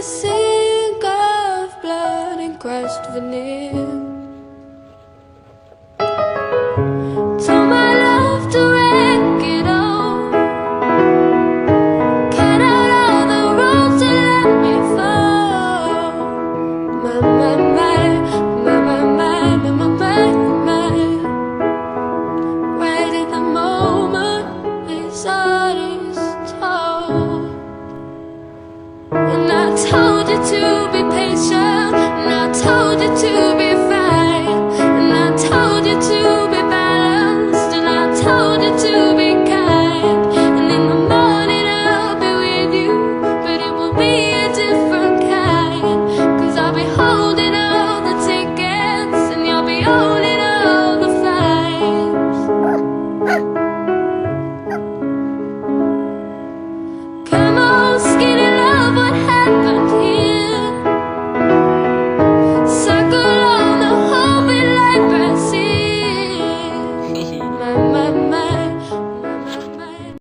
sink of blood and crushed veneer. Told my love to wreck it all, cut out all the roads to let me fall. My, my, my, my, my, my, my, my, my, my. Right at the moment his heart is told. And I told you to be patient, and I told you to be fine, and I told you to be balanced, and I told you to